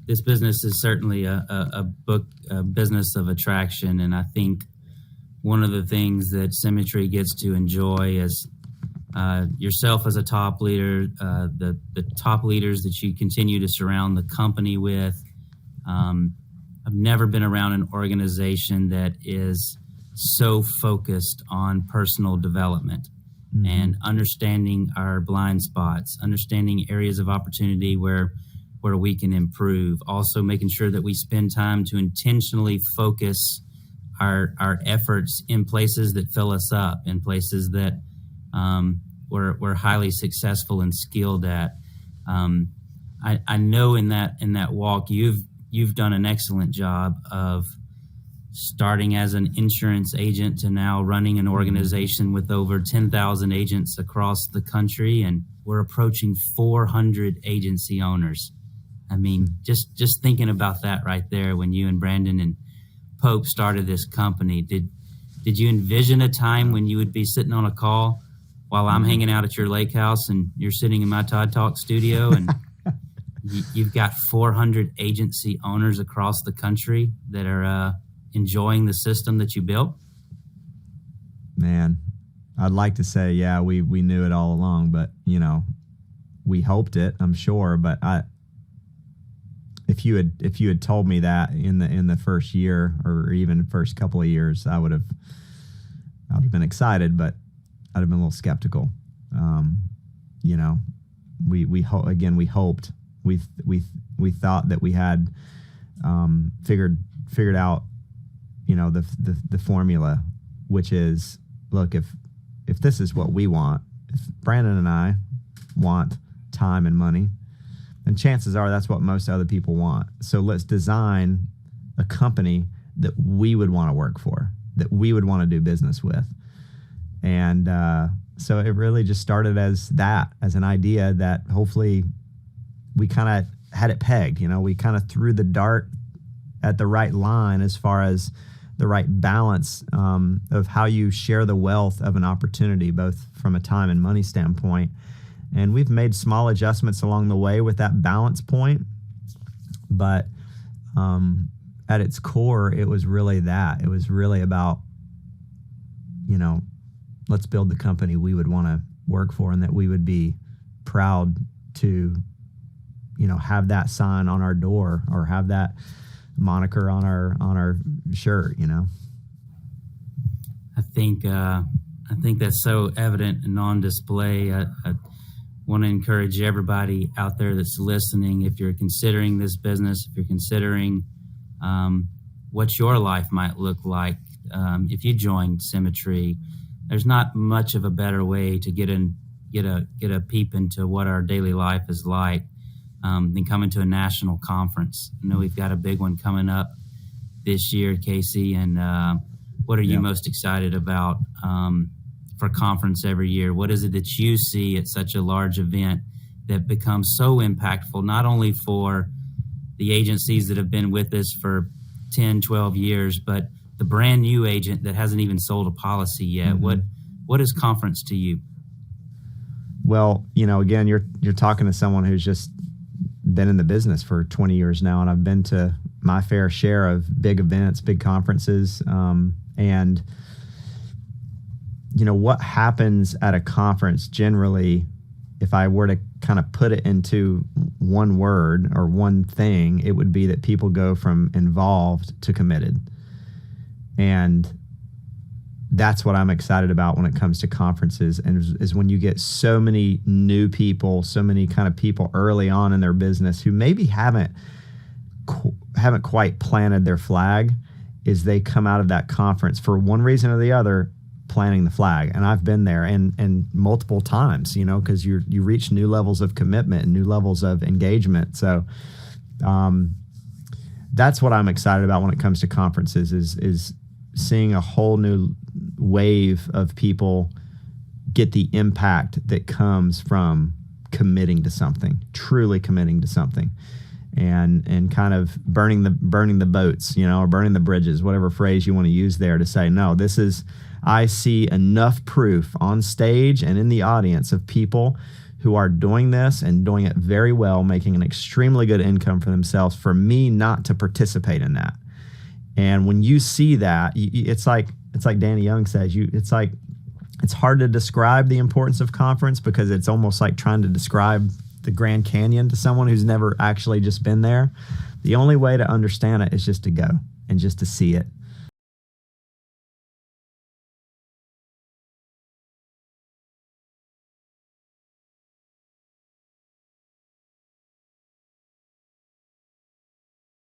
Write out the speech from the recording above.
this business is certainly a business of attraction, and I think one of the things that Symmetry gets to enjoy is yourself as a top leader, the top leaders that you continue to surround the company with. I've never been around an organization that is so focused on personal development and understanding our blind spots, understanding areas of opportunity where we can improve. Also making sure that we spend time to intentionally focus our efforts in places that fill us up, in places that we're highly successful and skilled at. I know in that walk you've done an excellent job of starting as an insurance agent to now running an organization with over 10,000 agents across the country, and we're approaching 400 agency owners. I mean, just thinking about that right there, when you and Brandon and Pope started this company, did you envision a time when you would be sitting on a call while I'm hanging out at your lake house and you're sitting in my Todd Talks studio and you've got 400 agency owners across the country that are enjoying the system that you built? Man, I'd like to say, yeah, we knew it all along, but we hoped it, I'm sure. But if you had told me that in the first year or even first couple of years, I would have been excited, but I'd have been a little skeptical. We hoped. We thought that we had figured out the formula, which is, look, if this is what we want, if Brandon and I want time and money, then chances are that's what most other people want. So let's design a company that we would want to work for, that we would want to do business with. And so it really just started as an idea that hopefully we kind of had it pegged. We kind of threw the dart at the right line as far as the right balance of how you share the wealth of an opportunity, both from a time and money standpoint. And we've made small adjustments along the way with that balance point. But at its core, it was really that. It was really about, let's build the company we would want to work for and that we would be proud to, have that sign on our door or have that moniker on our shirt. I think that's so evident and on display. I want to encourage everybody out there that's listening, if you're considering this business, if you're considering what your life might look like if you joined Symmetry, there's not much of a better way to get a peep into what our daily life is like than coming to a national conference. I know we've got a big one coming up this year, Casey, and what are you most excited about for conference every year? What is it that you see at such a large event that becomes so impactful, not only for the agencies that have been with us for 10, 12 years, but the brand new agent that hasn't even sold a policy yet? Mm-hmm. What is conference to you? Well, again, you're talking to someone who's just been in the business for 20 years now, and I've been to my fair share of big events, big conferences, and what happens at a conference generally, if I were to kind of put it into one word or one thing, it would be that people go from involved to committed. And that's what I'm excited about when it comes to conferences, and is when you get so many new people, so many kind of people early on in their business who maybe haven't quite planted their flag, is they come out of that conference for one reason or the other planting the flag. And I've been there and multiple times, because you reach new levels of commitment and new levels of engagement. So that's what I'm excited about when it comes to conferences, is seeing a whole new wave of people get the impact that comes from committing to something, truly committing to something, and kind of burning the boats, or burning the bridges, whatever phrase you want to use there, to say, no, I see enough proof on stage and in the audience of people who are doing this and doing it very well, making an extremely good income for themselves, for me not to participate in that. And when you see that, it's like Danny Young says, it's hard to describe the importance of conference, because it's almost like trying to describe the Grand Canyon to someone who's never actually just been there. The only way to understand it is just to go and just to see it